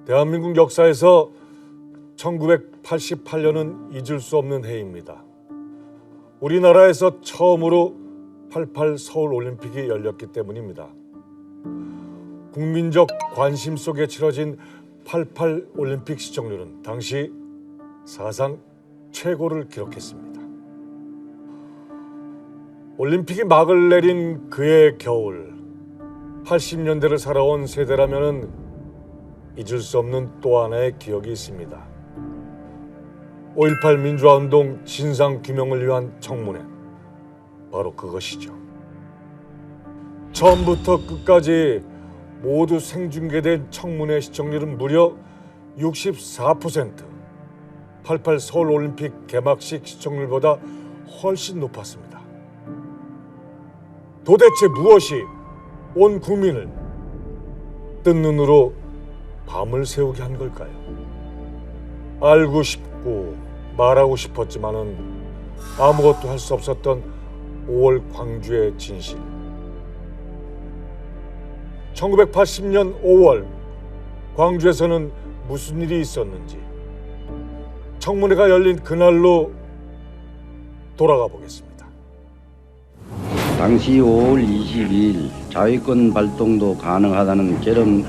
대한민국 역사에서 1988년은 잊을 수 없는 해입니다. 우리나라에서 처음으로 88 서울올림픽이 열렸기 때문입니다. 국민적 관심 속에 치러진 88 올림픽 시청률은 당시 사상 최고를 기록했습니다. 올림픽이 막을 내린 그해 겨울, 80년대를 살아온 세대라면은 잊을 수 없는 또 하나의 기억이 있습니다. 5.18 민주화운동 진상규명을 위한 청문회, 바로 그것이죠. 처음부터 끝까지 모두 생중계된 청문회 시청률은 무려 64%, 88 서울올림픽 개막식 시청률보다 훨씬 높았습니다. 도대체 무엇이 온 국민을 뜬 눈으로 밤을 새우게 한 걸까요? 알고 싶고 말하고 싶었지만은 아무것도 할 수 없었던 5월 광주의 진실. 1980년 5월 광주에서는 무슨 일이 있었는지 청문회가 열린 그날로 돌아가 보겠습니다. 당시 5월 22일 자위권 발동도 가능하다는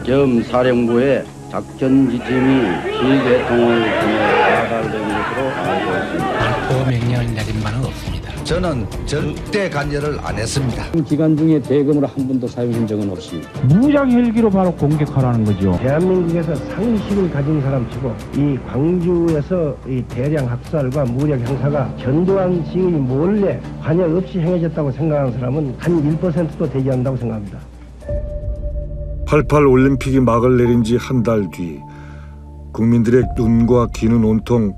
겸사령부의 작전 지침이 실대통을 통해 가달된 것으로 알고 있습니다. 발포 명령을 내린 바는 없습니다. 저는 절대 간여를 안 했습니다. 기간 중에 대금을 한 번도 사용한 적은 없습니다. 무장 헬기로 바로 공격하라는 거죠. 대한민국에서 상식을 가진 사람치고 이 광주에서 이 대량 학살과 무력 행사가 전두환 시의 몰래 관여 없이 행해졌다고 생각하는 사람은 한 1%도 되지 않는다고 생각합니다. 88 올림픽이 막을 내린 지 한 달 뒤 국민들의 눈과 귀는 온통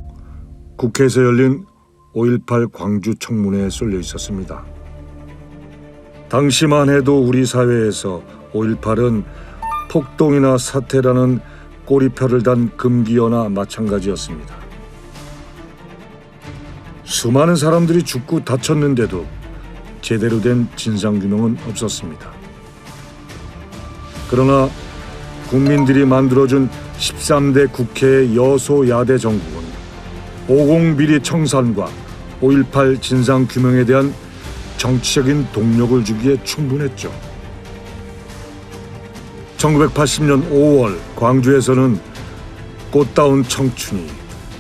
국회에서 열린 5.18 광주 청문회에 쏠려 있었습니다. 당시만 해도 우리 사회에서 5.18은 폭동이나 사태라는 꼬리표를 단 금기어나 마찬가지였습니다. 수많은 사람들이 죽고 다쳤는데도 제대로 된 진상규명은 없었습니다. 그러나 국민들이 만들어준 13대 국회의 여소야대 정국은 50 비리 청산과 5.18 진상규명에 대한 정치적인 동력을 주기에 충분했죠. 1980년 5월 광주에서는 꽃다운 청춘이,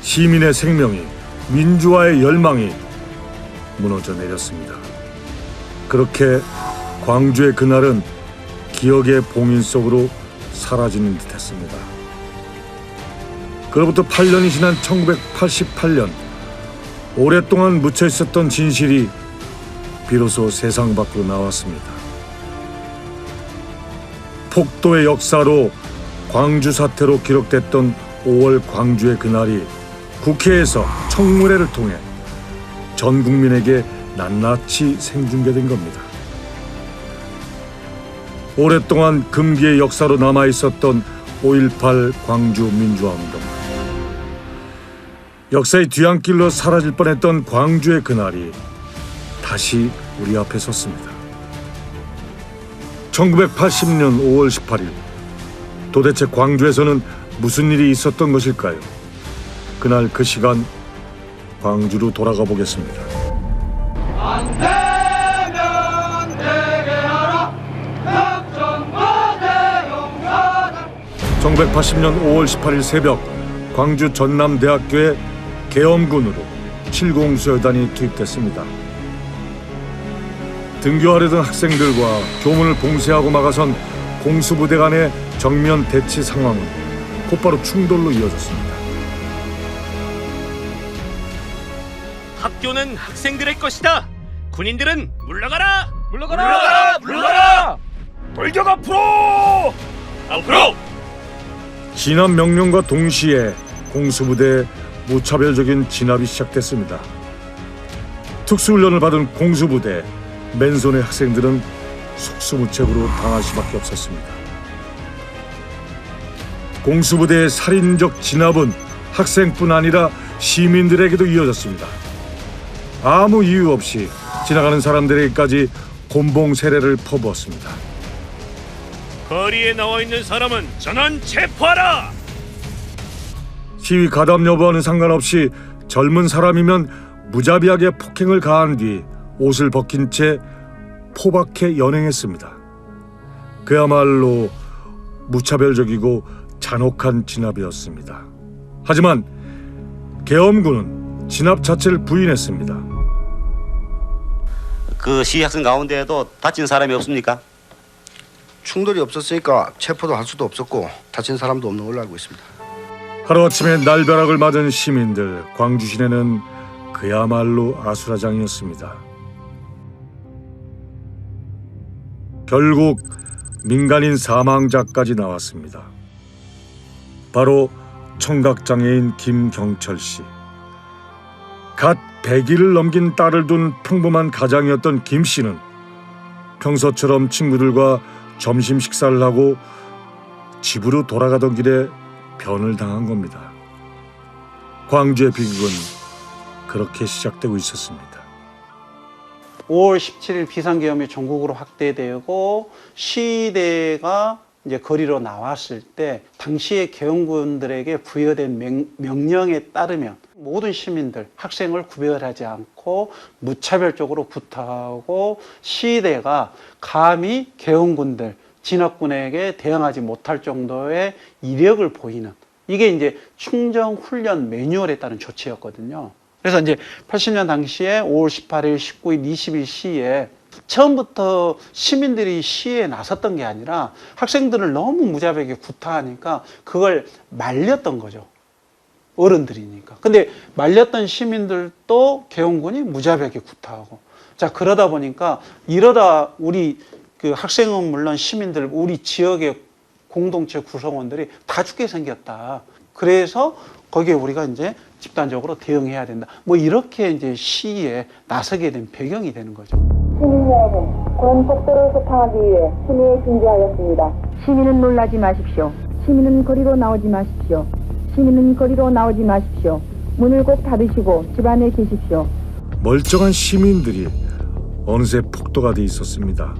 시민의 생명이, 민주화의 열망이 무너져 내렸습니다. 그렇게 광주의 그날은 기억의 봉인 속으로 사라지는 듯했습니다. 그로부터 8년이 지난 1988년, 오랫동안 묻혀 있었던 진실이 비로소 세상 밖으로 나왔습니다. 폭도의 역사로 광주 사태로 기록됐던 5월 광주의 그날이 국회에서 청문회를 통해 전 국민에게 낱낱이 생중계된 겁니다. 오랫동안 금기의 역사로 남아있었던 5.18 광주 민주화운동. 역사의 뒤안길로 사라질 뻔했던 광주의 그날이 다시 우리 앞에 섰습니다. 1980년 5월 18일, 도대체 광주에서는 무슨 일이 있었던 것일까요? 그날 그 시간, 광주로 돌아가 보겠습니다. 1980년 5월 18일 새벽, 광주 전남대학교의 계엄군으로 7공수여단이 투입됐습니다. 등교하려던 학생들과 교문을 봉쇄하고 막아선 공수부대 간의 정면 대치 상황은 곧바로 충돌로 이어졌습니다. 학교는 학생들의 것이다. 군인들은 물러가라. 물러가라! 물러가라! 돌격 앞으로! 앞으로! 진압 명령과 동시에 공수부대의 무차별적인 진압이 시작됐습니다. 특수훈련을 받은 공수부대, 맨손의 학생들은 속수무책으로 당할 수밖에 없었습니다. 공수부대의 살인적 진압은 학생뿐 아니라 시민들에게도 이어졌습니다. 아무 이유 없이 지나가는 사람들에게까지 곤봉 세례를 퍼부었습니다. 거리에 나와 있는 사람은 전원 체포하라. 시위 가담 여부와는 상관없이 젊은 사람이면 무자비하게 폭행을 가한 뒤 옷을 벗긴 채 포박해 연행했습니다. 그야말로 무차별적이고 잔혹한 진압이었습니다. 하지만 계엄군은 진압 자체를 부인했습니다. 그 시위 학생 가운데에도 다친 사람이 없습니까? 충돌이 없었으니까 체포도 할 수도 없었고 다친 사람도 없는 걸로 알고 있습니다. 하루아침에 날벼락을 맞은 시민들, 광주 시내는 그야말로 아수라장이었습니다. 결국 민간인 사망자까지 나왔습니다. 바로 청각장애인 김경철 씨. 갓 100일을 넘긴 딸을 둔 평범한 가장이었던 김 씨는 평소처럼 친구들과 점심 식사를 하고 집으로 돌아가던 길에 변을 당한 겁니다. 광주의 비극은 그렇게 시작되고 있었습니다. 5월 17일 비상계엄이 전국으로 확대되고 시위대가 이제 거리로 나왔을 때 당시의 계엄군들에게 부여된 명령에 따르면 모든 시민들, 학생을 구별하지 않고 무차별적으로 구타하고 시위대가 감히 계엄군들, 진압군에게 대항하지 못할 정도의 이력을 보이는 이게 이제 충정 훈련 매뉴얼에 따른 조치였거든요. 그래서 이제 80년 당시에 5월 18일, 19일, 20일 시위에 처음부터 시민들이 시위에 나섰던 게 아니라 학생들을 너무 무자비하게 구타하니까 그걸 말렸던 거죠. 어른들이니까. 근데 말렸던 시민들도 계엄군이 무자비하게 구타하고. 자, 그러다 보니까 이러다 우리 그 학생은 물론 시민들, 우리 지역의 공동체 구성원들이 다 죽게 생겼다. 그래서 거기에 우리가 이제 집단적으로 대응해야 된다. 뭐 이렇게 이제 시위에 나서게 된 배경이 되는 거죠. 시민 여러분, 그런 폭도를 소탕하기 위해 시민에 준비하였습니다. 시민은 놀라지 마십시오. 시민은 거리로 나오지 마십시오. 시민은 거리로 나오지 마십시오. 문을 꼭 닫으시고 집 안에 계십시오. 멀쩡한 시민들이 어느새 폭도가 돼 있었습니다.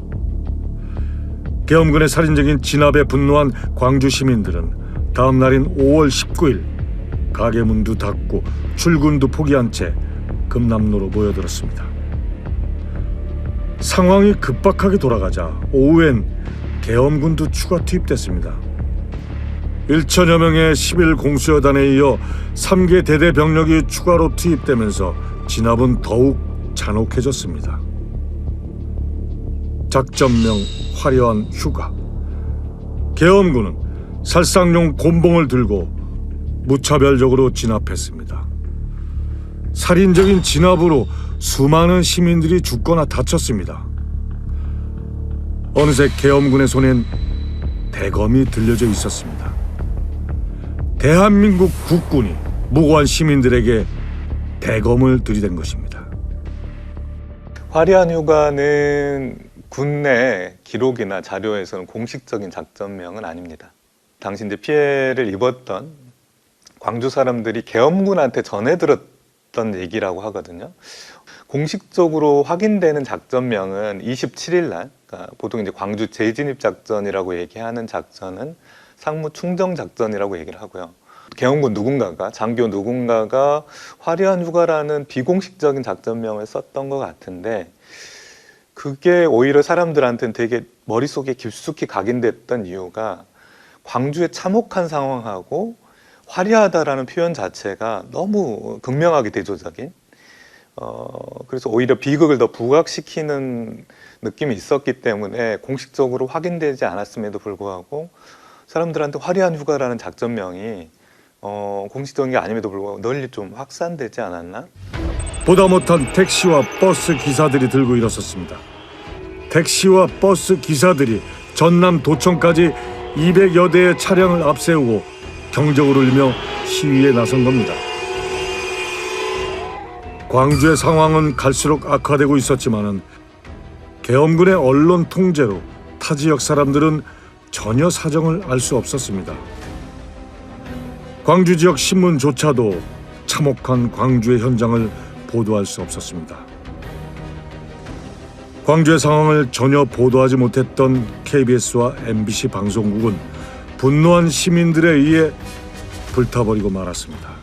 계엄군의 살인적인 진압에 분노한 광주 시민들은 다음 날인 5월 19일 가게 문도 닫고 출근도 포기한 채 금남로로 모여들었습니다. 상황이 급박하게 돌아가자 오후엔 계엄군도 추가 투입됐습니다. 1천여 명의 11 공수여단에 이어 3개 대대 병력이 추가로 투입되면서 진압은 더욱 잔혹해졌습니다. 작전명 화려한 휴가. 계엄군은 살상용 곤봉을 들고 무차별적으로 진압했습니다. 살인적인 진압으로 수많은 시민들이 죽거나 다쳤습니다. 어느새 계엄군의 손엔 대검이 들려져 있었습니다. 대한민국 국군이 무고한 시민들에게 대검을 들이댄 것입니다. 화려한 휴가는 군내 기록이나 자료에서는 공식적인 작전명은 아닙니다. 당시 이제 피해를 입었던 광주 사람들이 계엄군한테 전해 들었던 얘기라고 하거든요. 공식적으로 확인되는 작전명은 27일 날, 그러니까 보통 이제 광주 재진입 작전이라고 얘기하는 작전은 상무 충정 작전이라고 얘기를 하고요. 계엄군 누군가가, 장교 누군가가 화려한 휴가라는 비공식적인 작전명을 썼던 것 같은데 그게 오히려 사람들한테는 되게 머릿속에 깊숙이 각인됐던 이유가 광주의 참혹한 상황하고 화려하다라는 표현 자체가 너무 극명하게 대조적인 그래서 오히려 비극을 더 부각시키는 느낌이 있었기 때문에 공식적으로 확인되지 않았음에도 불구하고 사람들한테 화려한 휴가라는 작전명이 공식적인 게 아님에도 불구하고 널리 좀 확산되지 않았나? 보다 못한 택시와 버스 기사들이 들고 일어섰습니다. 택시와 버스 기사들이 전남 도청까지 200여 대의 차량을 앞세우고 경적을 울리며 시위에 나선 겁니다. 광주의 상황은 갈수록 악화되고 있었지만은 계엄군의 언론 통제로 타 지역 사람들은 전혀 사정을 알 수 없었습니다. 광주 지역 신문조차도 참혹한 광주의 현장을 보도할 수 없었습니다. 광주의 상황을 전혀 보도하지 못했던 KBS와 MBC 방송국은 분노한 시민들에 의해 불타버리고 말았습니다.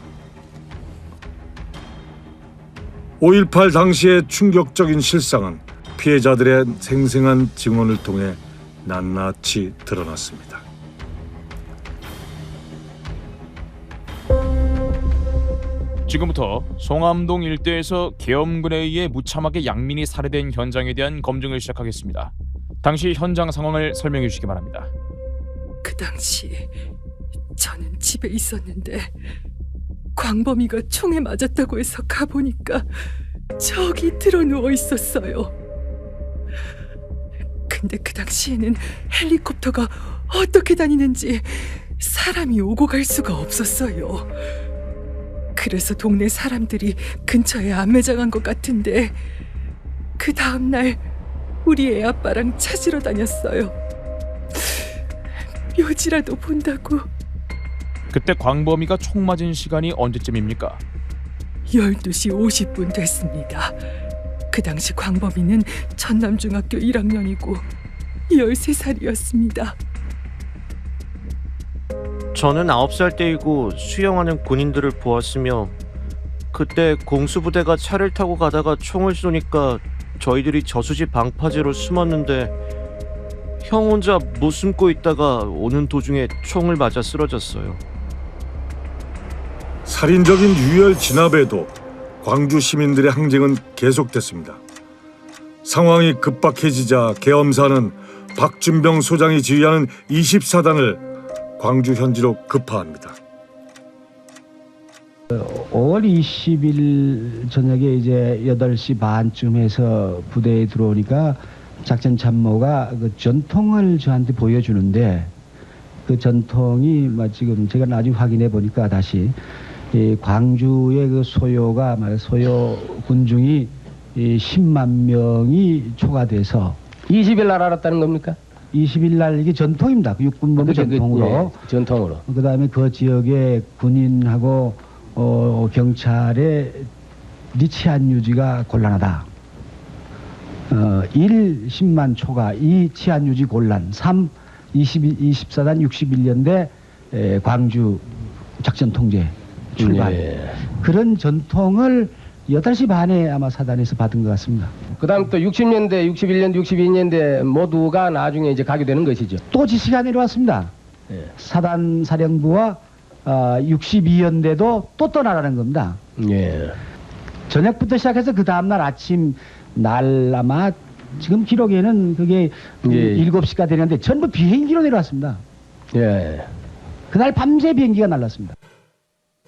5.18 당시의 충격적인 실상은 피해자들의 생생한 증언을 통해 낱낱이 드러났습니다. 지금부터 송암동 일대에서 계엄군에 의해 무참하게 양민이 살해된 현장에 대한 검증을 시작하겠습니다. 당시 현장 상황을 설명해 주시기 바랍니다. 그 당시 저는 집에 있었는데 광범이가 총에 맞았다고 해서 가보니까 저기 드러 누워 있었어요. 근데 그 당시에는 헬리콥터가 어떻게 다니는지 사람이 오고 갈 수가 없었어요. 그래서 동네 사람들이 근처에 안매장한 것 같은데 그 다음날 우리 애 아빠랑 찾으러 다녔어요. 묘지라도 본다고. 그때 광범이가 총 맞은 시간이 언제쯤입니까? 12시 50분 됐습니다. 그 당시 광범이는 전남중학교 1학년이고 13살이었습니다. 저는 9살 때이고 수영하는 군인들을 보았으며 그때 공수부대가 차를 타고 가다가 총을 쏘니까 저희들이 저수지 방파제로 숨었는데 형 혼자 못 숨고 있다가 오는 도중에 총을 맞아 쓰러졌어요. 살인적인 유혈 진압에도 광주 시민들의 항쟁은 계속됐습니다. 상황이 급박해지자 계엄사는 박준병 소장이 지휘하는 24단을 광주 현지로 급파합니다. 5월 20일 저녁에 이제 8시 반쯤 해서 부대에 들어오니까 작전 참모가 그 전통을 저한테 보여주는데 그 전통이 지금 제가 나중에 확인해 보니까 다시 이 광주의 그 소요가 소요 군중이 10만 명이 초과돼서 20일 날 알았다는 겁니까? 20일 날 이게 전통입니다. 그 육군본부 전통으로. 전통으로. 그다음에 그 지역의 군인하고 경찰의 치안 유지가 곤란하다. 1, 10만 초과, 2, 치안 유지 곤란, 3, 24단 61년대 광주 작전 통제 출발. 예. 그런 전통을 8시 반에 아마 사단에서 받은 것 같습니다. 그 다음 또 60년대, 61년대, 62년대 모두가 나중에 이제 가게 되는 것이죠. 또 지시가 내려왔습니다. 예. 사단 사령부와 62연대도 또 떠나라는 겁니다. 예. 저녁부터 시작해서 그 다음날 아침 날 아마 지금 기록에는 그게 7시가 되는데 전부 비행기로 내려왔습니다. 예. 그날 밤새 비행기가 날랐습니다.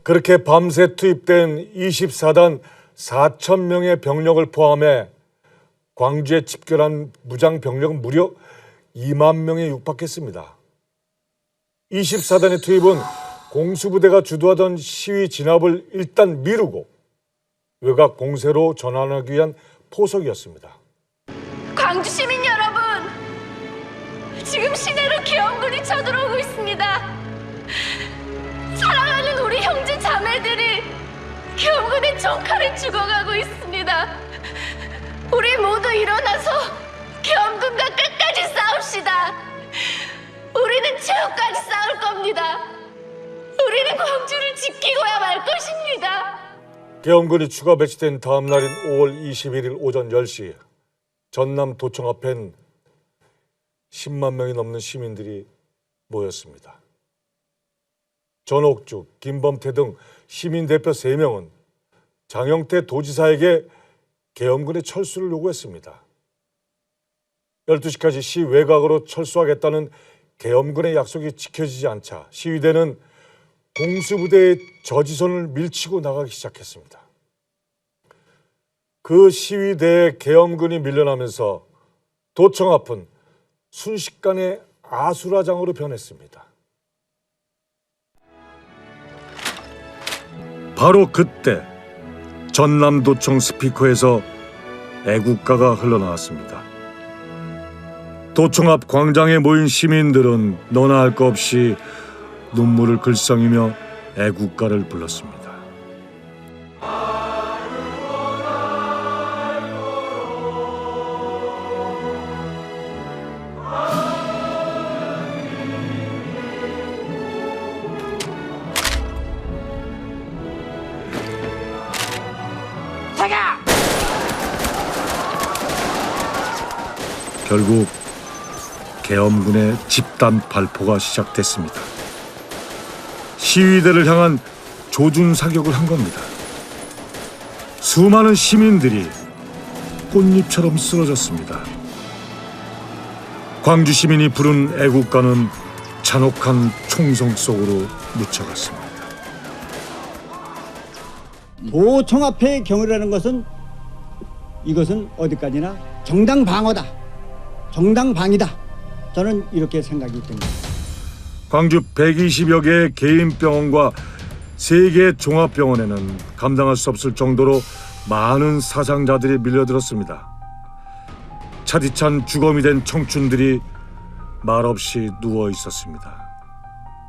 그렇게 밤새 투입된 24단 4,000명의 병력을 포함해 광주에 집결한 무장 병력은 무려 2만 명에 육박했습니다. 24단의 투입은 공수부대가 주도하던 시위 진압을 일단 미루고 외곽 공세로 전환하기 위한 포석이었습니다. 광주 시민 여러분, 지금 시내로 계엄군이 쳐들어오고 있습니다. 사랑하는 우리 형제 자매들이 계엄군의 총칼에 죽어가고 있습니다. 우리 모두 일어나서 계엄군과 끝까지 싸웁시다. 우리는 최후까지 싸울 겁니다. 우리는 광주를 지키고야 말 것입니다. 계엄군이 추가 배치된 다음 날인 5월 21일 오전 10시 전남 도청 앞엔 10만 명이 넘는 시민들이 모였습니다. 전옥주, 김범태 등 시민대표 3명은 장영태 도지사에게 계엄군의 철수를 요구했습니다. 12시까지 시 외곽으로 철수하겠다는 계엄군의 약속이 지켜지지 않자 시위대는 공수부대의 저지선을 밀치고 나가기 시작했습니다. 그 시위대에 계엄군이 밀려나면서 도청 앞은 순식간에 아수라장으로 변했습니다. 바로 그때 전남도청 스피커에서 애국가가 흘러나왔습니다. 도청 앞 광장에 모인 시민들은 너나 할 것 없이 눈물을 글썽이며 애국가를 불렀습니다. 결국 계엄군의 집단 발포가 시작됐습니다. 시위대를 향한 조준 사격을 한 겁니다. 수많은 시민들이 꽃잎처럼 쓰러졌습니다. 광주 시민이 부른 애국가는 잔혹한 총성 속으로 묻혀갔습니다. 도청합회의 경우라는 것은 이것은 어디까지나 정당 방어다, 정당 방위다. 저는 이렇게 생각이 듭니다. 광주 120여 개의 개인 병원과 3개의 종합병원에는 감당할 수 없을 정도로 많은 사상자들이 밀려들었습니다. 차디찬 주검이 된 청춘들이 말없이 누워 있었습니다.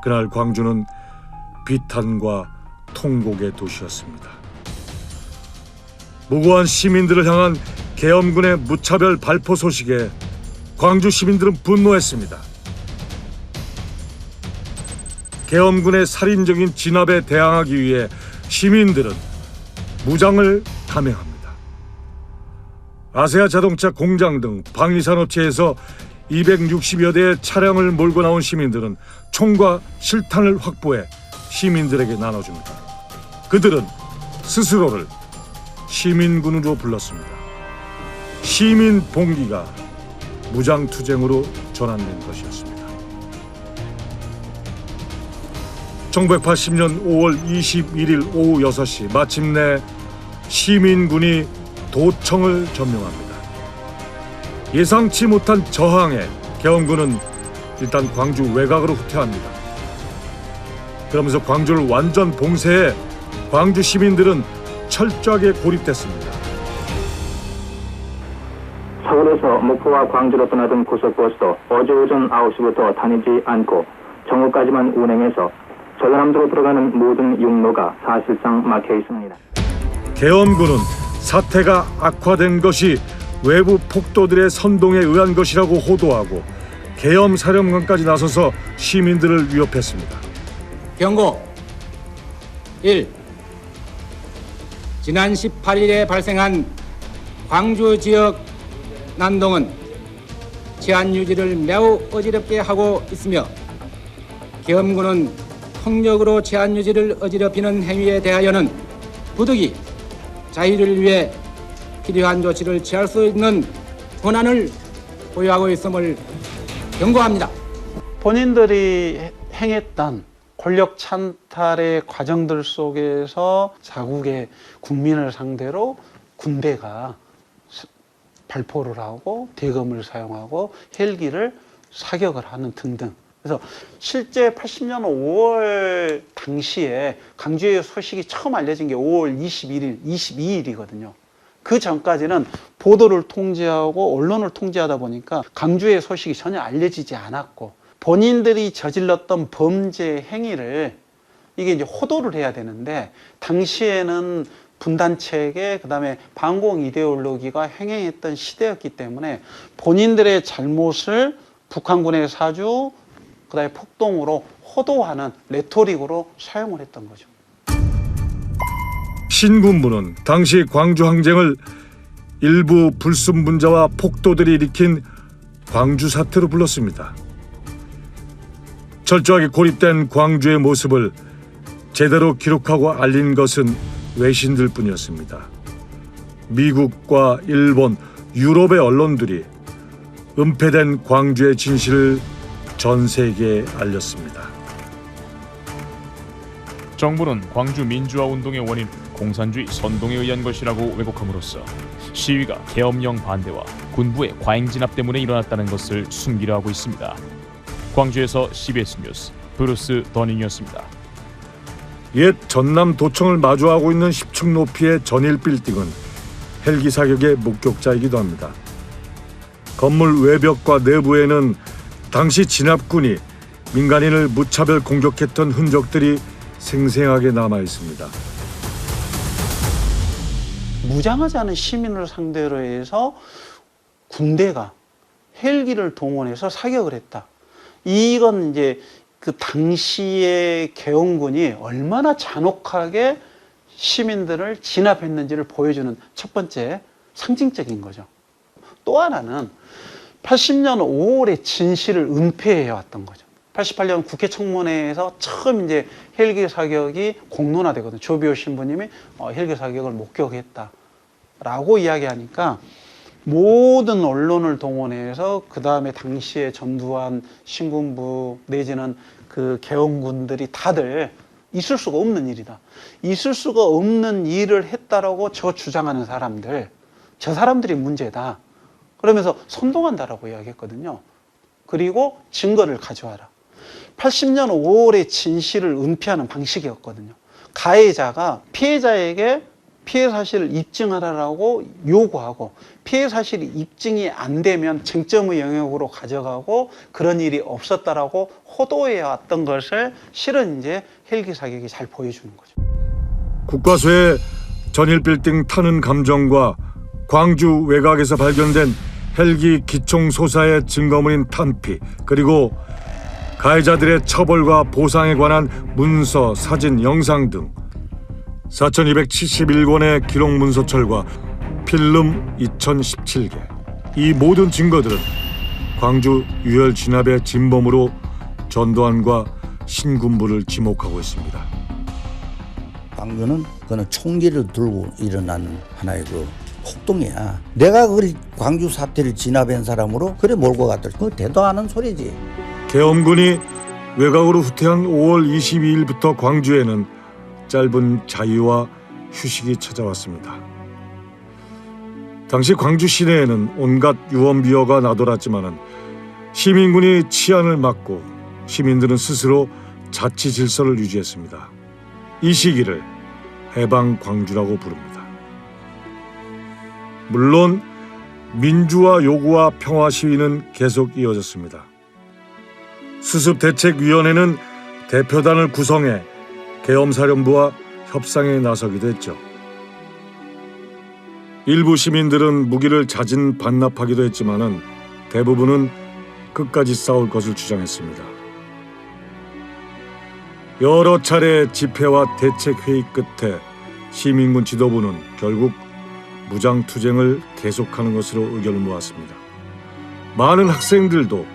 그날 광주는 비탄과 통곡의 도시였습니다. 무고한 시민들을 향한 계엄군의 무차별 발포 소식에 광주 시민들은 분노했습니다. 계엄군의 살인적인 진압에 대항하기 위해 시민들은 무장을 감행합니다. 아세아 자동차 공장 등 방위산업체에서 260여 대의 차량을 몰고 나온 시민들은 총과 실탄을 확보해 시민들에게 나눠줍니다. 그들은 스스로를 시민군으로 불렀습니다. 시민 봉기가 무장투쟁으로 전환된 것이었습니다. 1980년 5월 21일 오후 6시 마침내 시민군이 도청을 점령합니다. 예상치 못한 저항에 계엄군은 일단 광주 외곽으로 후퇴합니다. 그러면서 광주를 완전 봉쇄해 광주 시민들은 철저하게 고립됐습니다. 서울에서 목포와 광주로 떠나던 고속버스도 어제 오전 9시부터 다니지 않고 정오까지만 운행해서 전라남도로 들어가는 모든 육로가 사실상 막혀 있습니다. 계엄군은 사태가 악화된 것이 외부 폭도들의 선동에 의한 것이라고 호도하고 계엄 사령관까지 나서서 시민들을 위협했습니다. 경고 1. 지난 18일에 발생한 광주 지역 난동은 치안 유지를 매우 어지럽게 하고 있으며 계엄군은 폭력으로 치안 유지를 어지럽히는 행위에 대하여는 부득이 자유를 위해 필요한 조치를 취할 수 있는 권한을 보유하고 있음을 경고합니다. 본인들이 행했던 권력 찬탈의 과정들 속에서 자국의 국민을 상대로 군대가 발포를 하고 대검을 사용하고 헬기를 사격을 하는 등등. 그래서 실제 80년 5월 당시에 광주의 소식이 처음 알려진 게 5월 21일, 22일이거든요. 그 전까지는 보도를 통제하고 언론을 통제하다 보니까 광주의 소식이 전혀 알려지지 않았고 본인들이 저질렀던 범죄 행위를 이게 이제 호도를 해야 되는데 당시에는 분단체계 그다음에 반공 이데올로기가 행행했던 시대였기 때문에 본인들의 잘못을 북한군의 사주 그다음에 폭동으로 호도하는 레토릭으로 사용을 했던 거죠. 신군부는 당시 광주 항쟁을 일부 불순분자와 폭도들이 일으킨 광주 사태로 불렀습니다. 철저하게 고립된 광주의 모습을 제대로 기록하고 알린 것은 외신들 뿐이었습니다. 미국과 일본, 유럽의 언론들이 은폐된 광주의 진실을 전 세계에 알렸습니다. 정부는 광주 민주화 운동의 원인 공산주의 선동에 의한 것이라고 왜곡함으로써 시위가 계엄령 반대와 군부의 과잉 진압 때문에 일어났다는 것을 숨기려 하고 있습니다. 광주에서 CBS 뉴스 브루스 더닝이었습니다. 옛 전남 도청을 마주하고 있는 10층 높이의 전일 빌딩은 헬기 사격의 목격자이기도 합니다. 건물 외벽과 내부에는 당시 진압군이 민간인을 무차별 공격했던 흔적들이 생생하게 남아 있습니다. 무장하지 않은 시민을 상대로 해서 군대가 헬기를 동원해서 사격을 했다. 이건 이제 그 당시의 계엄군이 얼마나 잔혹하게 시민들을 진압했는지를 보여주는 첫 번째 상징적인 거죠. 또 하나는 80년 5월에 진실을 은폐해 왔던 거죠. 88년 국회 청문회에서 처음 이제 헬기 사격이 공론화되거든요. 조비오 신부님이 헬기 사격을 목격했다라고 이야기하니까 모든 언론을 동원해서 그 다음에 당시에 전두환 신군부 내지는 그 계엄군들이 다들 있을 수가 없는 일이다. 있을 수가 없는 일을 했다라고 주장하는 사람들, 저 사람들이 문제다. 그러면서 선동한다라고 이야기했거든요. 그리고 증거를 가져와라. 80년 5월의 진실을 은폐하는 방식이었거든요. 가해자가 피해자에게 피해 사실을 입증하라고 요구하고 피해 사실이 입증이 안 되면 쟁점의 영역으로 가져가고 그런 일이 없었다라고 호도해 왔던 것을 실은 이제 헬기 사격이 잘 보여주는 거죠. 국과수의 전일 빌딩 타는 감정과 광주 외곽에서 발견된 헬기 기총 소사의 증거물인 탄피, 그리고 가해자들의 처벌과 보상에 관한 문서, 사진, 영상 등 4,271권의 기록 문서철과 필름 2017개. 이 모든 증거들은 광주 유혈 진압의 진범으로 전두환과 신군부를 지목하고 있습니다. 광주는 그는 총기를 들고 일어나는 하나의 그 폭동이야. 내가 그 광주 사태를 진압한 사람으로 그래 몰고 갔다. 그거 대도 않은 소리지. 계엄군이 외곽으로 후퇴한 5월 22일부터 광주에는 짧은 자유와 휴식이 찾아왔습니다. 당시 광주 시내에는 온갖 유언비어가 나돌았지만은 시민군이 치안을 막고 시민들은 스스로 자치 질서를 유지했습니다. 이 시기를 해방 광주라고 부릅니다. 물론 민주화 요구와 평화 시위는 계속 이어졌습니다. 수습대책위원회는 대표단을 구성해 계엄사령부와 협상에 나서기도 했죠. 일부 시민들은 무기를 자진 반납하기도 했지만은 대부분은 끝까지 싸울 것을 주장했습니다. 여러 차례 집회와 대책회의 끝에 시민군 지도부는 결국 무장투쟁을 계속하는 것으로 의견을 모았습니다. 많은 학생들도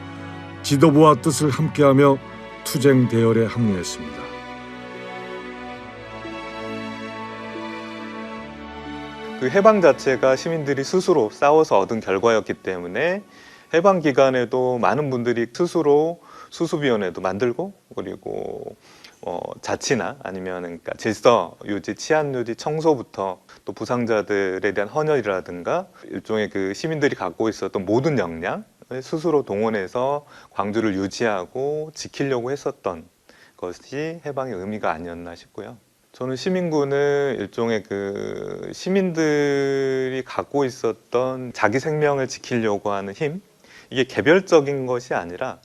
지도부와 뜻을 함께하며 투쟁 대열에 합류했습니다. 그 해방 자체가 시민들이 스스로 싸워서 얻은 결과였기 때문에 해방 기간에도 많은 분들이 스스로 수습위원회도 만들고 그리고 자치나 아니면 그러니까 질서 유지, 치안 유지, 청소부터 또 부상자들에 대한 헌혈이라든가 일종의 그 시민들이 갖고 있었던 모든 역량을 스스로 동원해서 광주를 유지하고 지키려고 했었던 것이 해방의 의미가 아니었나 싶고요. 저는 시민군은 일종의 그 시민들이 갖고 있었던 자기 생명을 지키려고 하는 힘, 이게 개별적인 것이 아니라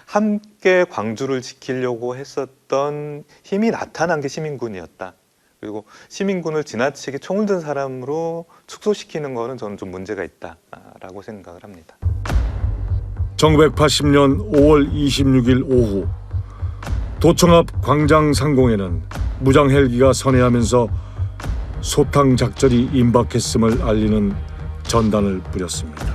함께 광주를 지키려고 했었던 힘이 나타난 게 시민군이었다. 그리고 시민군을 지나치게 총을 든 사람으로 축소시키는 것은 저는 좀 문제가 있다라고 생각을 합니다. 1980년 5월 26일 오후 도청 앞 광장 상공에는 무장 헬기가 선회하면서 소탕 작전이 임박했음을 알리는 전단을 뿌렸습니다.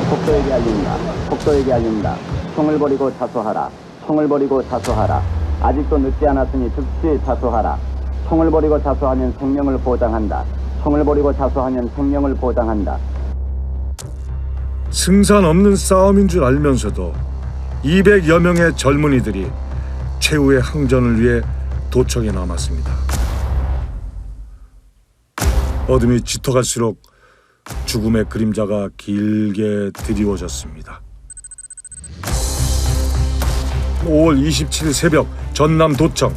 폭도에게 알린다. 폭도에게 알린다. 총을 버리고 자수하라. 총을 버리고 자수하라. 아직도 늦지 않았으니 즉시 자수하라. 총을 버리고 자수하면 생명을 보장한다. 총을 버리고 자수하면 생명을 보장한다. 승산 없는 싸움인 줄 알면서도 200여 명의 젊은이들이 최후의 항전을 위해 도청에 남았습니다. 어둠이 짙어갈수록 죽음의 그림자가 길게 드리워졌습니다. 5월 27일 새벽 전남 도청.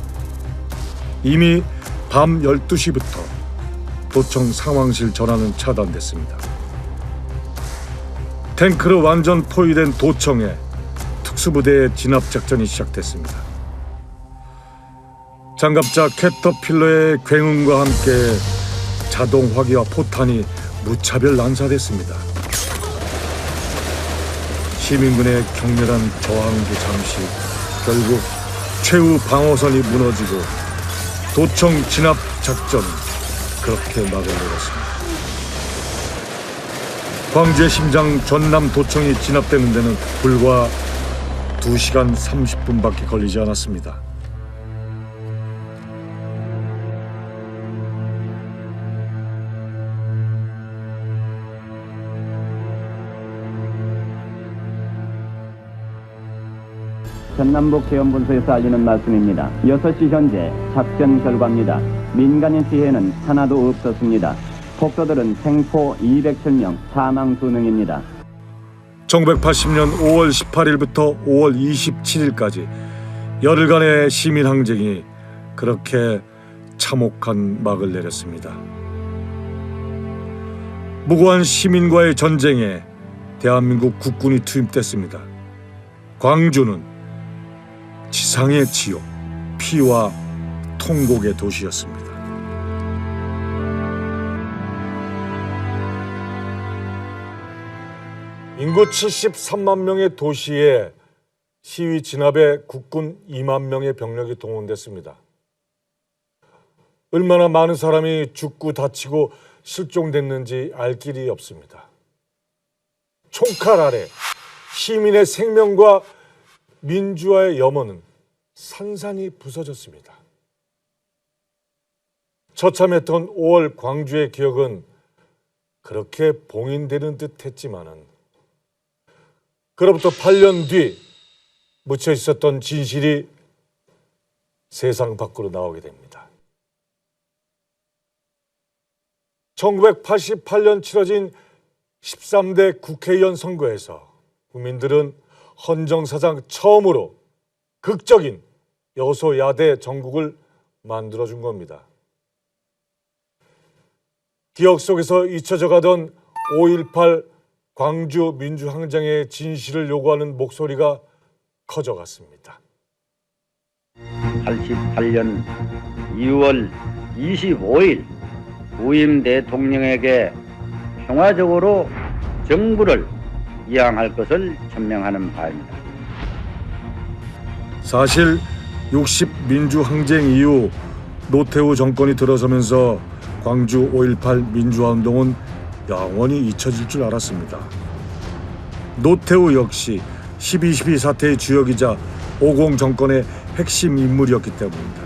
이미 밤 12시부터 도청 상황실 전화는 차단됐습니다. 탱크로 완전 포위된 도청에 특수부대의 진압작전이 시작됐습니다. 장갑차 캐터필러의 굉음과 함께 자동 화기와 포탄이 무차별 난사됐습니다. 시민군의 격렬한 저항도 잠시 결국 최후 방어선이 무너지고 도청 진압 작전은 그렇게 막을 내렸습니다. 광주의 심장 전남도청이 진압되는 데는 불과 2시간 30분밖에 걸리지 않았습니다. 전남북 계엄분소에서 알리는 말씀입니다. 6시 현재 작전 결과입니다. 민간인 피해는 하나도 없었습니다. 폭도들은 생포 207명, 사망 2명입니다. 1980년 5월 18일부터 5월 27일까지 열흘간의 시민 항쟁이 그렇게 참혹한 막을 내렸습니다. 무고한 시민과의 전쟁에 대한민국 국군이 투입됐습니다. 광주는 지상의 지옥, 피와 통곡의 도시였습니다. 인구 73만 명의 도시에 시위 진압에 국군 2만 명의 병력이 동원됐습니다. 얼마나 많은 사람이 죽고 다치고 실종됐는지 알 길이 없습니다. 총칼 아래 시민의 생명과 민주화의 염원은 산산이 부서졌습니다. 처참했던 5월 광주의 기억은 그렇게 봉인되는 듯 했지만은 그로부터 8년 뒤 묻혀 있었던 진실이 세상 밖으로 나오게 됩니다. 1988년 치러진 13대 국회의원 선거에서 국민들은 헌정사상 처음으로 극적인 여소야대 정국을 만들어준 겁니다. 기억 속에서 잊혀져 가던 5.18 광주 민주항쟁의 진실을 요구하는 목소리가 커져갔습니다. 88년 2월 25일 부임 대통령에게 평화적으로 정부를 이양할 것을 천명하는 바입니다. 사실 60 민주항쟁 이후 노태우 정권이 들어서면서 광주 5.18 민주화운동은 영원히 잊혀질 줄 알았습니다. 노태우 역시 12.12 사태의 주역이자 50 정권의 핵심 인물이었기 때문입니다.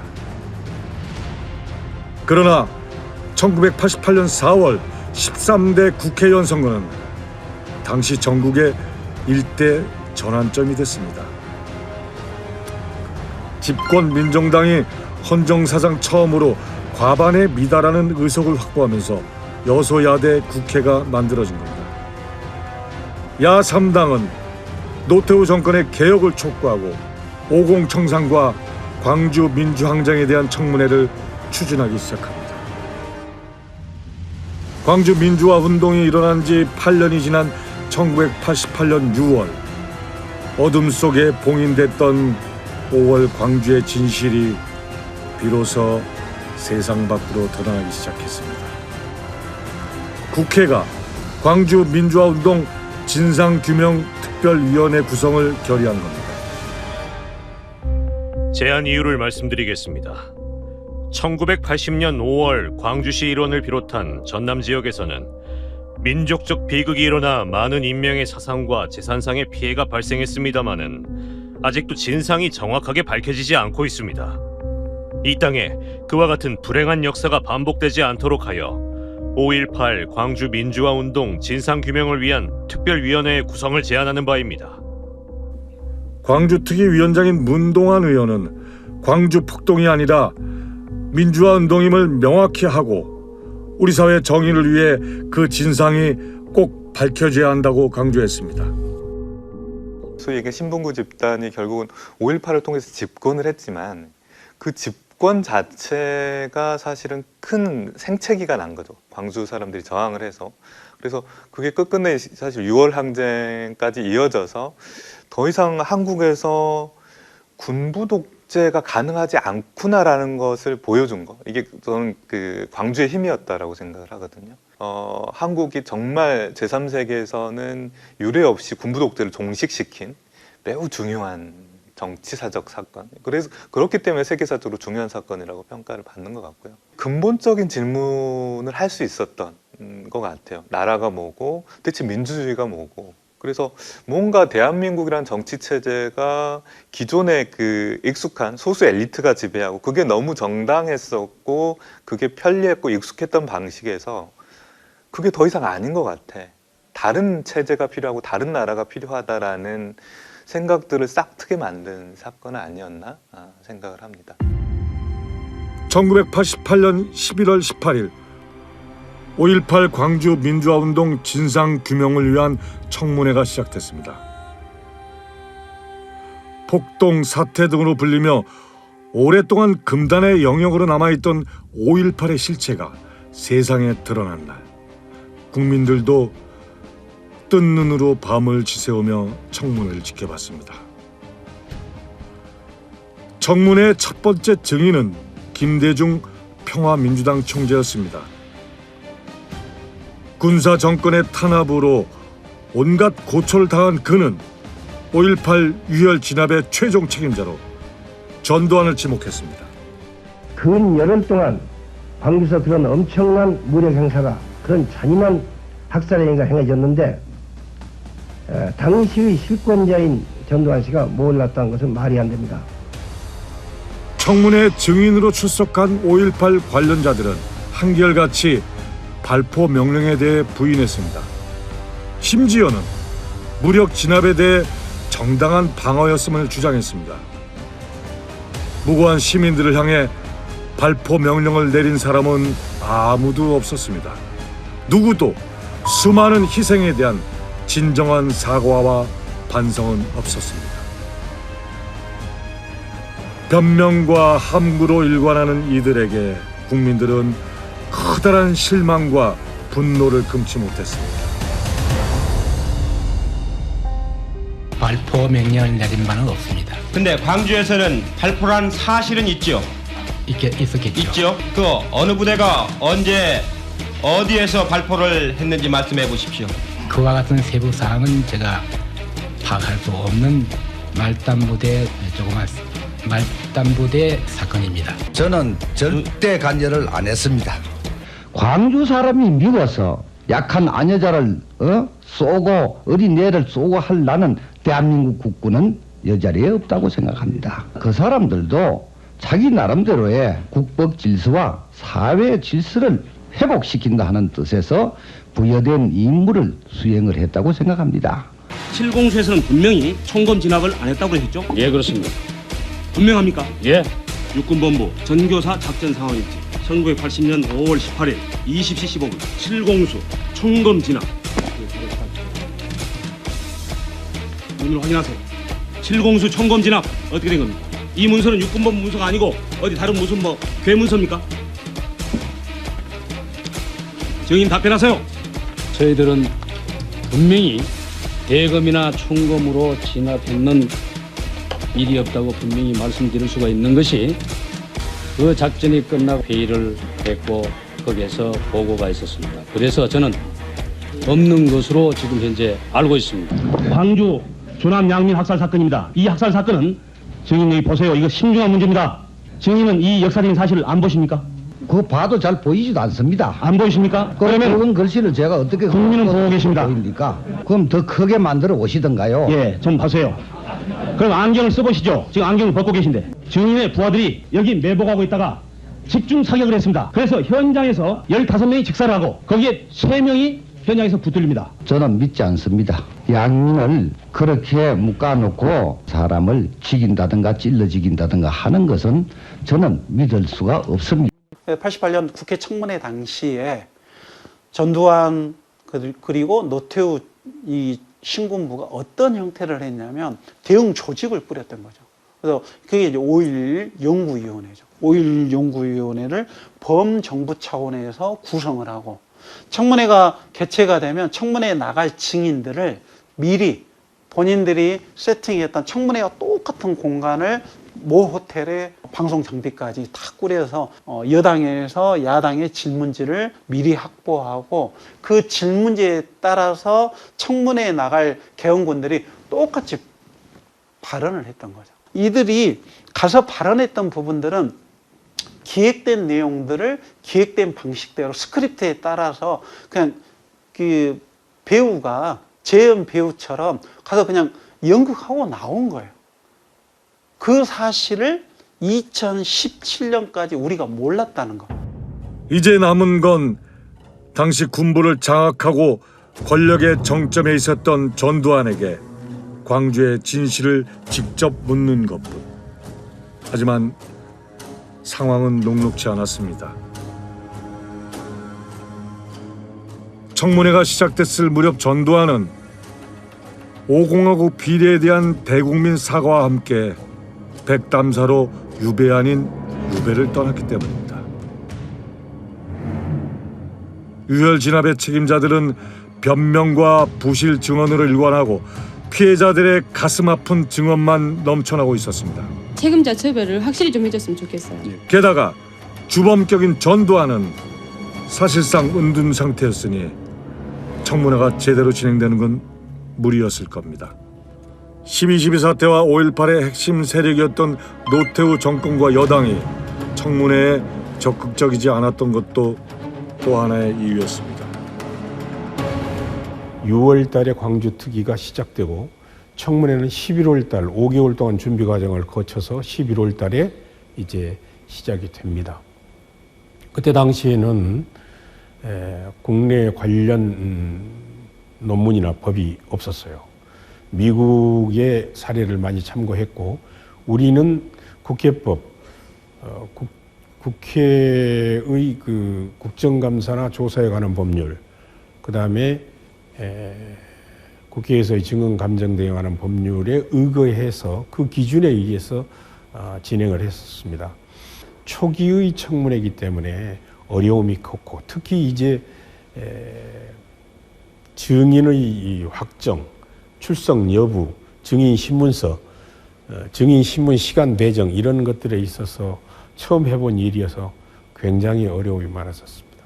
그러나 1988년 4월 13대 국회의원 선거는 당시 전국의 일대 전환점이 됐습니다. 집권 민정당이 헌정사상 처음으로 과반에 미달하는 의석을 확보하면서 여소야대 국회가 만들어진 겁니다. 야3당은 노태우 정권의 개혁을 촉구하고 50 청산과 광주 민주항쟁에 대한 청문회를 추진하기 시작합니다. 광주 민주화 운동이 일어난 지 8년이 지난 1988년 6월 어둠 속에 봉인됐던 5월 광주의 진실이 비로소 세상 밖으로 드러나기 시작했습니다. 국회가 광주 민주화 운동 진상규명 특별위원회 구성을 결의한 겁니다. 제안 이유를 말씀드리겠습니다. 1980년 5월 광주시 일원을 비롯한 전남 지역에서는 민족적 비극이 일어나 많은 인명의 사상과 재산상의 피해가 발생했습니다마는 아직도 진상이 정확하게 밝혀지지 않고 있습니다. 이 땅에 그와 같은 불행한 역사가 반복되지 않도록 하여 5.18 광주 민주화 운동 진상규명을 위한 특별위원회의 구성을 제안하는 바입니다. 광주특위위원장인 문동환 의원은 광주 폭동이 아니라 민주화 운동임을 명확히 하고 우리 사회의 정의를 위해 그 진상이 꼭 밝혀져야 한다고 강조했습니다. 소위 얘기한 신분구 집단이 결국은 5.18을 통해서 집권을 했지만 그 집권 자체가 사실은 큰 생채기가 난 거죠. 광주 사람들이 저항을 해서. 그래서 그게 끝끝내 사실 6월 항쟁까지 이어져서 더 이상 한국에서 군부 독재가 가능하지 않구나라는 것을 보여준 거. 이게 저는 그 광주의 힘이었다라고 생각을 하거든요. 한국이 정말 제3세계에서는 유례 없이 군부 독재를 종식시킨 매우 중요한 정치사적 사건. 그래서 그렇기 때문에 세계사적으로 중요한 사건이라고 평가를 받는 것 같고요. 근본적인 질문을 할 수 있었던 것 같아요. 나라가 뭐고 대체 민주주의가 뭐고. 그래서 뭔가 대한민국이란 정치 체제가 기존의 그 익숙한 소수 엘리트가 지배하고 그게 너무 정당했었고 그게 편리했고 익숙했던 방식에서 그게 더 이상 아닌 것 같아. 다른 체제가 필요하고 다른 나라가 필요하다라는 생각들을 싹 트게 만든 사건은 아니었나 생각을 합니다. 1988년 11월 18일 5.18 광주 민주화운동 진상규명을 위한 청문회가 시작됐습니다. 폭동 사태 등으로 불리며 오랫동안 금단의 영역으로 남아있던 5.18의 실체가 세상에 드러난 날, 국민들도 뜬 눈으로 밤을 지새우며 청문회를 지켜봤습니다. 청문회의 첫 번째 증인은 김대중 평화민주당 총재였습니다. 군사 정권의 탄압으로 온갖 고초를 당한 그는 5.18 유혈 진압의 최종 책임자로 전두환을 지목했습니다. 근 열흘 동안 광주에서 그런 엄청난 무력 행사가, 그런 잔인한 학살 행위가 행해졌는데 당시의 실권자인 전두환 씨가 몰랐다는 것은 말이 안 됩니다. 청문회 증인으로 출석한 5.18 관련자들은 한결같이 발포 명령에 대해 부인했습니다. 심지어는 무력 진압에 대해 정당한 방어였음을 주장했습니다. 무고한 시민들을 향해 발포 명령을 내린 사람은 아무도 없었습니다. 누구도 수많은 희생에 대한 진정한 사과와 반성은 없었습니다. 변명과 함구로 일관하는 이들에게 국민들은 커다란 실망과 분노를 금치 못했습니다. 발포 명령을 내린 바는 없습니다. 근데 광주에서는 발포란 사실은 있죠? 있었겠죠. 있죠? 그 어느 부대가 언제 어디에서 발포를 했는지 말씀해 보십시오. 그와 같은 세부 사항은 제가 파악할 수 없는 말단부대 말단부대 사건입니다. 저는 절대 간여를 안 했습니다. 광주 사람이 미워서 약한 아녀자를 쏘고 어린애를 쏘고 할 나는 대한민국 국군은 여자리에 없다고 생각합니다. 그 사람들도 자기 나름대로의 국법 질서와 사회 질서를 회복시킨다 하는 뜻에서 부여된 임무를 수행을 했다고 생각합니다. 7공수에서는 분명히 총검 진압을 안 했다고 했죠? 예, 그렇습니다. 분명합니까? 예. 육군본부 전교사 작전 상황일지 1980년 5월 18일 20시 15분 7공수 총검 진압. 문을 확인하세요. 7공수 총검 진압 어떻게 된 겁니까? 이 문서는 육군본부 문서가 아니고 어디 다른 무슨 괴 문서입니까? 증인 답변하세요. 저희들은 분명히 대검이나 총검으로 진압했는 일이 없다고 분명히 말씀드릴 수가 있는 것이 그 작전이 끝나고 회의를 했고 거기에서 보고가 있었습니다. 그래서 저는 없는 것으로 지금 현재 알고 있습니다. 광주 조남 양민 학살 사건입니다. 이 학살 사건은 증인 여기 보세요. 이거 심중한 문제입니다. 증인은 이 역사적인 사실을 안 보십니까? 그거 봐도 잘 보이지도 않습니다. 안 보이십니까? 그러면 그런 글씨를 제가 어떻게 국민은 보고 계십니다. 보입니까? 그럼 더 크게 만들어 오시던가요? 예, 좀 보세요. 그럼 안경을 써보시죠. 지금 안경을 벗고 계신데 증인의 부하들이 여기 매복하고 있다가 집중 사격을 했습니다. 그래서 현장에서 15명이 직사를 하고 거기에 3명이 현장에서 붙들립니다. 저는 믿지 않습니다. 양민을 그렇게 묶어놓고 사람을 죽인다든가 찔러 죽인다든가 하는 것은 저는 믿을 수가 없습니다. 88년 국회 청문회 당시에 전두환 그리고 노태우 이 신군부가 어떤 형태를 했냐면 대응 조직을 꾸렸던 거죠. 그래서 그게 이제 5.11 연구위원회죠. 5.11 연구위원회를 범정부 차원에서 구성을 하고 청문회가 개최가 되면 청문회에 나갈 증인들을 미리 본인들이 세팅했던 청문회와 똑같은 공간을 모 호텔에 방송 장비까지 다 꾸려서 여당에서 야당의 질문지를 미리 확보하고 그 질문지에 따라서 청문회에 나갈 개헌군들이 똑같이 발언을 했던 거죠. 이들이 가서 발언했던 부분들은 기획된 내용들을 기획된 방식대로 스크립트에 따라서 그냥 그 배우가 재연 배우처럼 가서 그냥 연극하고 나온 거예요. 그 사실을 2017년까지 우리가 몰랐다는 거. 이제 남은 건 당시 군부를 장악하고 권력의 정점에 있었던 전두환에게 광주의 진실을 직접 묻는 것뿐. 하지만 상황은 녹록지 않았습니다. 청문회가 시작됐을 무렵 전두환은 5공화국 비리에 대한 대국민 사과와 함께 백담사로 유배 아닌 유배를 떠났기 때문입니다. 유혈 진압의 책임자들은 변명과 부실 증언으로 일관하고 피해자들의 가슴 아픈 증언만 넘쳐나고 있었습니다. 책임자 처벌을 확실히 좀 해줬으면 좋겠어요. 게다가 주범격인 전두환은 사실상 은둔 상태였으니 청문회가 제대로 진행되는 건 무리였을 겁니다. 12.12 사태와 5.18의 핵심 세력이었던 노태우 정권과 여당이 청문회에 적극적이지 않았던 것도 또 하나의 이유였습니다. 6월 달에 광주 특위가 시작되고 청문회는 11월 달 5개월 동안 준비 과정을 거쳐서 11월 달에 이제 시작이 됩니다. 그때 당시에는 국내 관련 논문이나 법이 없었어요. 미국의 사례를 많이 참고했고 우리는 국회법, 국회의 그 국정감사나 조사에 관한 법률, 그 다음에 국회에서의 증언 감정 등에 관한 법률에 의거해서 그 기준에 의해서 진행을 했었습니다. 초기의 청문회이기 때문에 어려움이 컸고 특히 이제 증인의 확정, 출석 여부, 증인 신문서, 증인 신문 시간 배정 이런 것들에 있어서 처음 해본 일이어서 굉장히 어려움이 많았었습니다.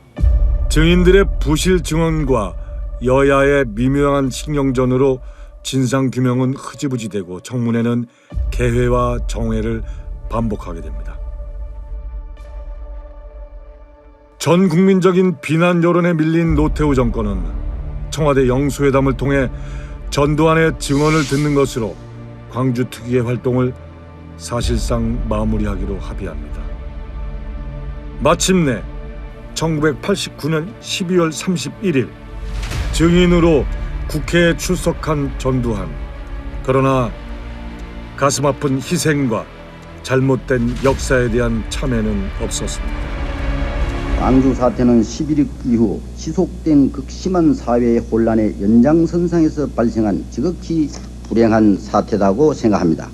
증인들의 부실 증언과 여야의 미묘한 신경전으로 진상규명은 흐지부지되고 청문회는 개회와 정회를 반복하게 됩니다. 전 국민적인 비난 여론에 밀린 노태우 정권은 청와대 영수회담을 통해 전두환의 증언을 듣는 것으로 광주 특위의 활동을 사실상 마무리하기로 합의합니다. 마침내 1989년 12월 31일 증인으로 국회에 출석한 전두환. 그러나 가슴 아픈 희생과 잘못된 역사에 대한 참회는 없었습니다. 광주 사태는 11.6 이후 지속된 극심한 사회의 혼란의 연장선상에서 발생한 지극히 불행한 사태라고 생각합니다.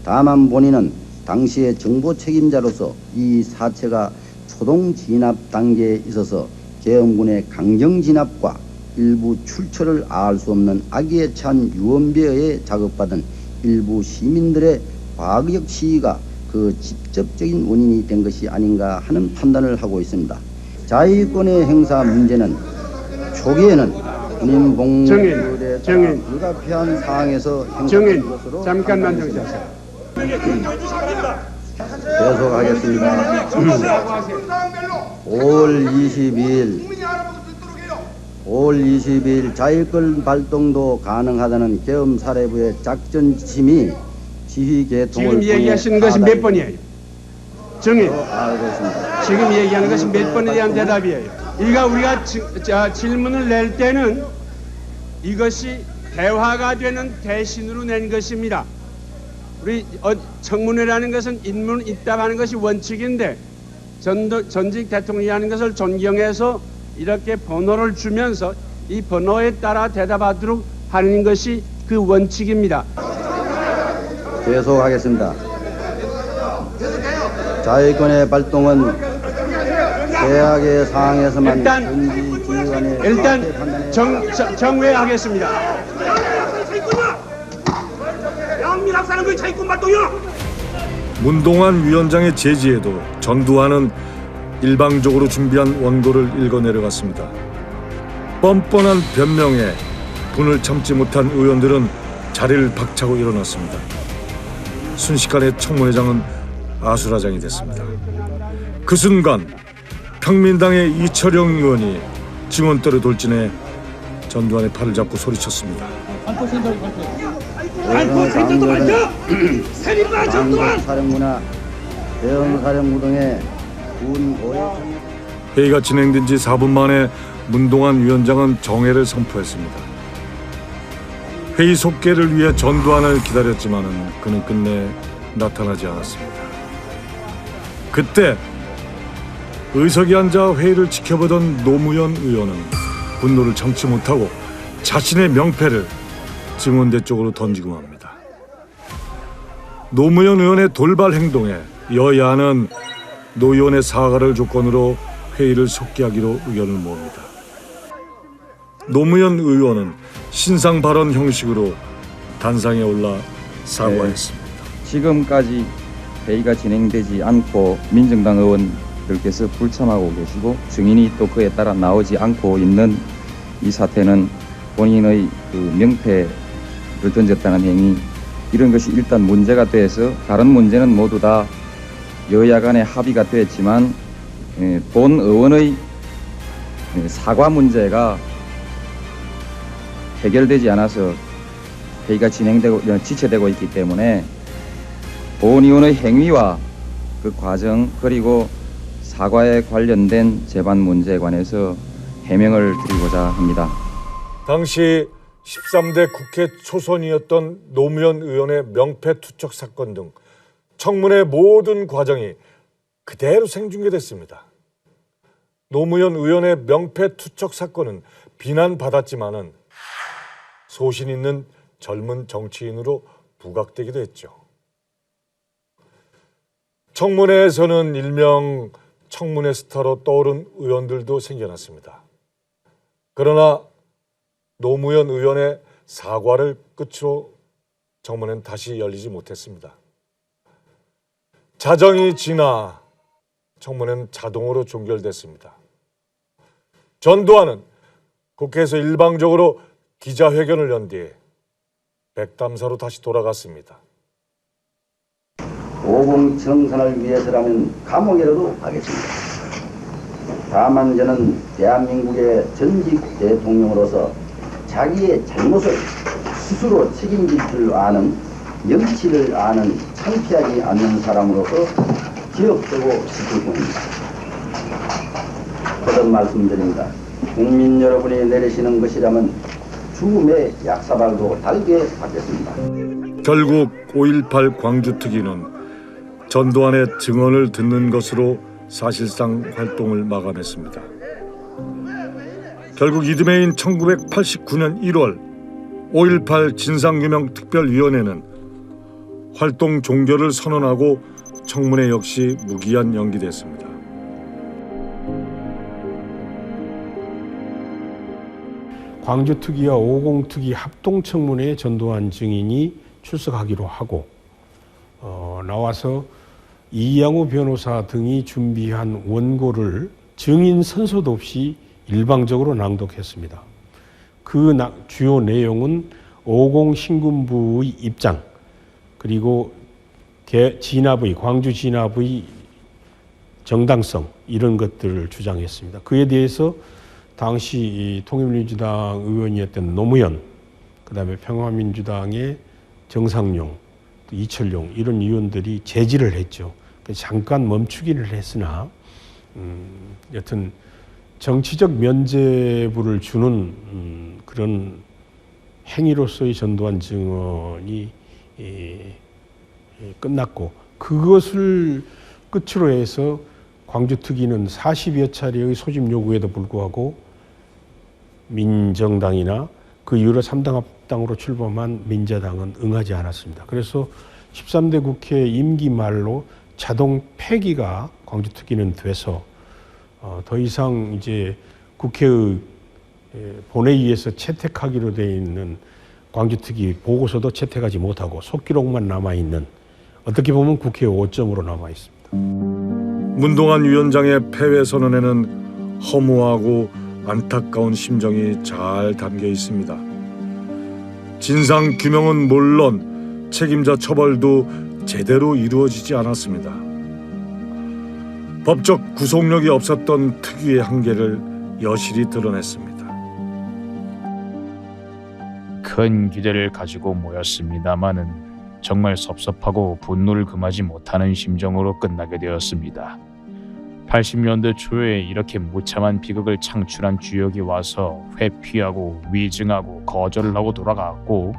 다만 본인은 당시의 정보 책임자로서 이 사태가 초동 진압 단계에 있어서 계엄군의 강정 진압과 일부 출처를 알 수 없는 악의에 찬 유언비어에 자극받은 일부 시민들의 과거적 시위가 그 직접적인 원인이 된 것이 아닌가 하는 판단을 하고 있습니다. 자위권의 행사 문제는 초기에는 군인 복무에 따라 불가피한 상황에서 행사된 것으로 잠깐만 정지하세요. 계속하겠습니다. 5월 22일 자위권 발동도 가능하다는 계엄사령부의 작전 지침이 지휘 계통을 지금 얘기하시는 것이 몇 번이에요? 정의. 알겠습니다. 지금 얘기하는 것이 몇 번에 대한 대답이에요. 우리가 질문을 낼 때는 이것이 대화가 되는 대신으로 낸 것입니다. 우리 청문회라는 것은 인문이답하는 것이 원칙인데 전직 대통령이 하는 것을 존경해서 이렇게 번호를 주면서 이 번호에 따라 대답하도록 하는 것이 그 원칙입니다. 계속하겠습니다. 자위권의 발동은 계약의 상황에서만 일단 정회하겠습니다. 문동환 위원장의 제지에도 전두환은 일방적으로 준비한 원고를 읽어 내려갔습니다. 뻔뻔한 변명에 분을 참지 못한 의원들은 자리를 박차고 일어났습니다. 순식간에 청문회장은 아수라장이 됐습니다. 그 순간 평민당의 이철영 의원이 증언대로 돌진해 전두환의 팔을 잡고 소리쳤습니다. 사령부나 대형사령부 등의 군 고위 회의가 진행된 지 4분 만에 문동환 위원장은 정회를 선포했습니다. 회의 속개를 위해 전두환을 기다렸지만은 그는 끝내 나타나지 않았습니다. 그때 의석에 앉아 회의를 지켜보던 노무현 의원은 분노를 참지 못하고 자신의 명패를 증언대 쪽으로 던지고 맙니다. 노무현 의원의 돌발 행동에 여야는 노 의원의 사과를 조건으로 회의를 속기하기로 의견을 모읍니다. 노무현 의원은 신상 발언 형식으로 단상에 올라 사과했습니다. 지금까지 회의가 진행되지 않고 민정당 의원들께서 불참하고 계시고 증인이 또 그에 따라 나오지 않고 있는 이 사태는 본인의 그 명패를 던졌다는 행위, 이런 것이 일단 문제가 돼서 다른 문제는 모두 다 여야 간에 합의가 됐지만 본 의원의 사과 문제가 해결되지 않아서 회의가 진행되고 지체되고 있기 때문에 본 의원의 행위와 그 과정 그리고 사과에 관련된 재반 문제에 관해서 해명을 드리고자 합니다. 당시 13대 국회 초선이었던 노무현 의원의 명패 투척 사건 등 청문회 모든 과정이 그대로 생중계됐습니다. 노무현 의원의 명패 투척 사건은 비난받았지만은 소신 있는 젊은 정치인으로 부각되기도 했죠. 청문회에서는 일명 청문회 스타로 떠오른 의원들도 생겨났습니다. 그러나 노무현 의원의 사과를 끝으로 청문회는 다시 열리지 못했습니다. 자정이 지나 청문회는 자동으로 종결됐습니다. 전두환은 국회에서 일방적으로 기자회견을 연 뒤에 백담사로 다시 돌아갔습니다. 오공 정선을 위해서라면 감옥이라도 가겠습니다. 다만 저는 대한민국의 전직 대통령으로서 자기의 잘못을 스스로 책임질 줄 아는, 명치를 아는 창피하지 않는 사람으로서 기억되고 싶을 뿐입니다. 거듭 말씀드립니다. 국민 여러분이 내리시는 것이라면 죽음의 약사발도 달게 받겠습니다. 결국 5.18 광주특위는 전두환의 증언을 듣는 것으로 사실상 활동을 마감했습니다. 결국 이듬해인 1989년 1월 5.18 진상규명특별위원회는 활동 종결을 선언하고 청문회 역시 무기한 연기됐습니다. 광주특위와 5공특위 합동청문회에 전두환 증인이 출석하기로 하고 나와서 이양호 변호사 등이 준비한 원고를 증인 선서도 없이 일방적으로 낭독했습니다. 그 주요 내용은 5공 신군부의 입장, 그리고 진압의 광주 진압의 정당성, 이런 것들을 주장했습니다. 그에 대해서 당시 통일민주당 의원이었던 노무현, 그다음에 평화민주당의 정상용, 이철용, 이런 의원들이 제지를 했죠. 잠깐 멈추기를 했으나 여튼 정치적 면죄부를 주는 그런 행위로서의 전두환 증언이 끝났고, 그것을 끝으로 해서 광주특위는 40여 차례의 소집 요구에도 불구하고 민정당이나 그 이후로 3당 합당으로 출범한 민자당은 응하지 않았습니다. 그래서 13대 국회 임기 말로 자동 폐기가 광주특위는 돼서 더 이상 이제 국회의 본회의에서 채택하기로 되어 있는 광주특위 보고서도 채택하지 못하고 속기록만 남아있는, 어떻게 보면 국회 5점으로 남아있습니다. 문동환 위원장의 패배 선언에는 허무하고 안타까운 심정이 잘 담겨 있습니다. 진상 규명은 물론 책임자 처벌도 제대로 이루어지지 않았습니다. 법적 구속력이 없었던 특유의 한계를 여실히 드러냈습니다. 큰 기대를 가지고 모였습니다마는 정말 섭섭하고 분노를 금하지 못하는 심정으로 끝나게 되었습니다. 80년대 초에 이렇게 무참한 비극을 창출한 주역이 와서 회피하고 위증하고 거절을 하고 돌아갔고,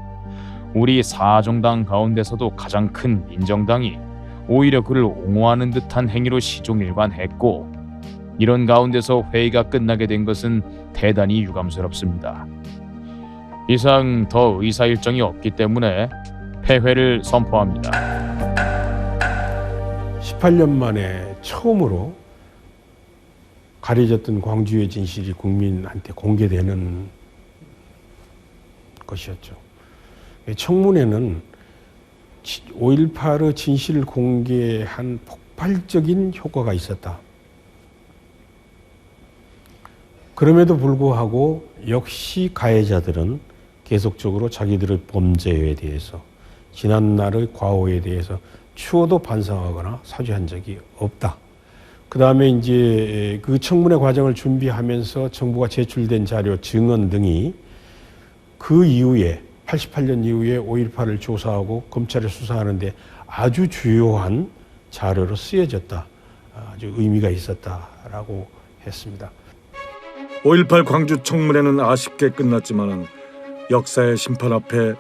우리 사정당 가운데서도 가장 큰 민정당이 오히려 그를 옹호하는 듯한 행위로 시종일관했고, 이런 가운데서 회의가 끝나게 된 것은 대단히 유감스럽습니다. 이상 더 의사 일정이 없기 때문에 폐회를 선포합니다. 18년 만에 처음으로 가려졌던 광주의 진실이 국민한테 공개되는 것이었죠. 청문회는 5.18의 진실을 공개한 폭발적인 효과가 있었다. 그럼에도 불구하고 역시 가해자들은 계속적으로 자기들의 범죄에 대해서, 지난날의 과오에 대해서 추호도 반성하거나 사죄한 적이 없다. 그 다음에 이제 그 청문회 과정을 준비하면서 정부가 제출된 자료, 증언 등이 그 이후에 88년 이후에 5.18을 조사하고 검찰에 수사하는데 아주 주요한 자료로 쓰여졌다. 아주 의미가 있었다라고 했습니다. 5.18 광주 청문회는 아쉽게 끝났지만은 역사의 심판 앞에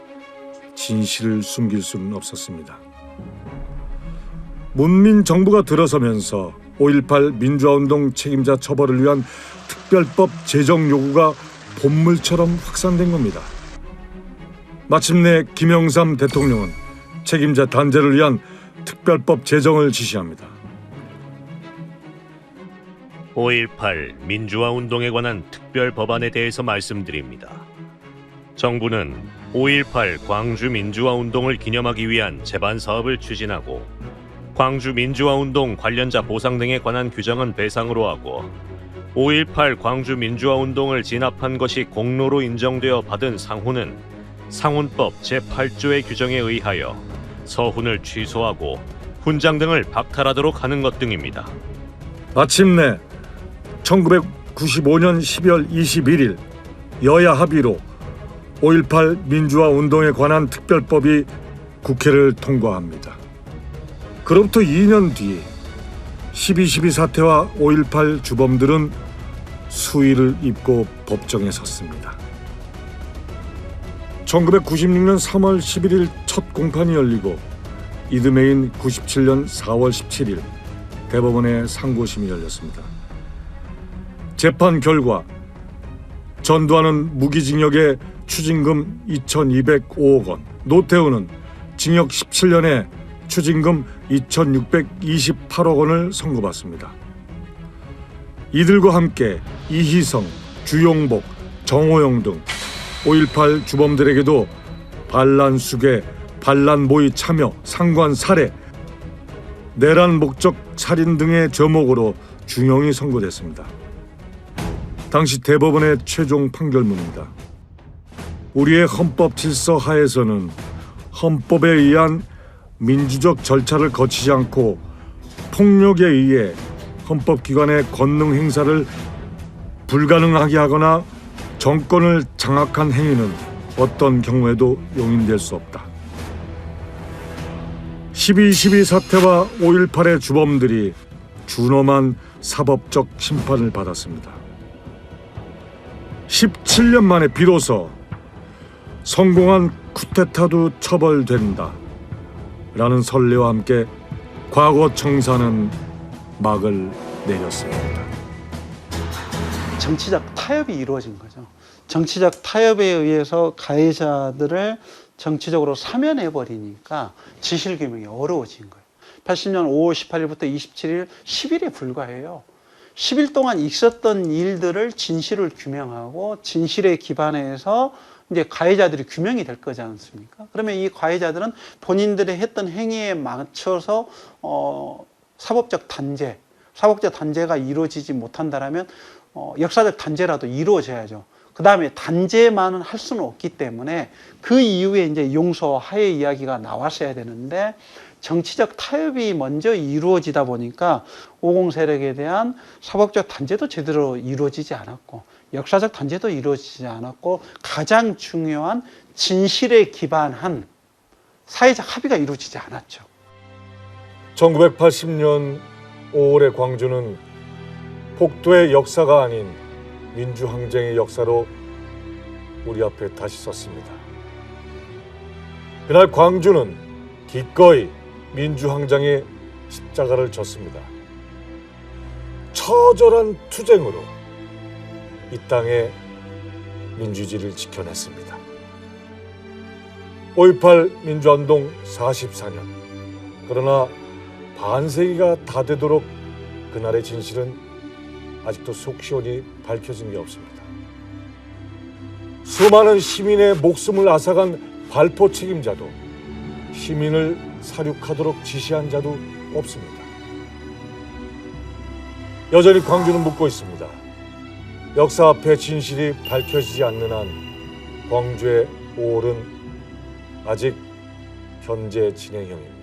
진실을 숨길 수는 없었습니다. 문민 정부가 들어서면서 5.18 민주화운동 책임자 처벌을 위한 특별법 제정 요구가 본물처럼 확산된 겁니다. 마침내 김영삼 대통령은 책임자 단죄를 위한 특별법 제정을 지시합니다. 5.18 민주화운동에 관한 특별법안에 대해서 말씀드립니다. 정부는 5.18 광주 민주화운동을 기념하기 위한 재반 사업을 추진하고, 광주 민주화운동 관련자 보상 등에 관한 규정은 배상으로 하고, 5.18 광주 민주화운동을 진압한 것이 공로로 인정되어 받은 상훈은 상훈법 제8조의 규정에 의하여 서훈을 취소하고 훈장 등을 박탈하도록 하는 것 등입니다. 마침내 1995년 12월 21일 여야 합의로 5.18 민주화운동에 관한 특별법이 국회를 통과합니다. 그로부터 2년 뒤 12.12 사태와 5.18 주범들은 수의를 입고 법정에 섰습니다. 1996년 3월 11일 첫 공판이 열리고 이듬해인 97년 4월 17일 대법원의 상고심이 열렸습니다. 재판 결과 전두환은 무기징역에 추징금 2,205억 원, 노태우는 징역 17년에 추징금 2,628억 원을 선고받습니다. 이들과 함께 이희성, 주용복, 정호영 등 5.18 주범들에게도 반란 수괴, 반란 모의 참여, 상관 살해, 내란 목적 살인 등의 죄목으로 중형이 선고됐습니다. 당시 대법원의 최종 판결문입니다. 우리의 헌법 질서 하에서는 헌법에 의한 민주적 절차를 거치지 않고 폭력에 의해 헌법기관의 권능 행사를 불가능하게 하거나 정권을 장악한 행위는 어떤 경우에도 용인될 수 없다. 12.12 사태와 5.18의 주범들이 준엄한 사법적 심판을 받았습니다. 17년 만에 비로소 성공한 쿠데타도 처벌된다 라는 선례와 함께 과거 청산은 막을 내렸습니다. 정치적 타협이 이루어진 거죠. 정치적 타협에 의해서 가해자들을 정치적으로 사면해버리니까 진실규명이 어려워진 거예요. 80년 5월 18일부터 27일 10일에 불과해요. 10일 동안 있었던 일들을 진실을 규명하고 진실에 기반해서 이제 가해자들이 규명이 될 거지 않습니까? 그러면 이 가해자들은 본인들이 했던 행위에 맞춰서 사법적 단죄가 이루어지지 못한다라면 역사적 단죄라도 이루어져야죠. 그 다음에 단죄만은 할 수는 없기 때문에 그 이후에 이제 용서와 화해 이야기가 나왔어야 되는데 정치적 타협이 먼저 이루어지다 보니까 50 세력에 대한 사법적 단죄도 제대로 이루어지지 않았고 역사적 단죄도 이루어지지 않았고 가장 중요한 진실에 기반한 사회적 합의가 이루어지지 않았죠. 1980년 5월의 광주는 폭도의 역사가 아닌 민주항쟁의 역사로 우리 앞에 다시 섰습니다. 그날 광주는 기꺼이 민주항쟁의 십자가를 졌습니다. 처절한 투쟁으로 이 땅의 민주주의를 지켜냈습니다. 5.18 민주운동 44년. 그러나 반세기가 다 되도록 그날의 진실은 아직도 속 시원히 밝혀진 게 없습니다. 수많은 시민의 목숨을 앗아간 발포 책임자도 시민을 사륙하도록 지시한 자도 없습니다. 여전히 광주는 묻고 있습니다. 역사 앞에 진실이 밝혀지지 않는 한 광주의 5월은 아직 현재 진행형입니다.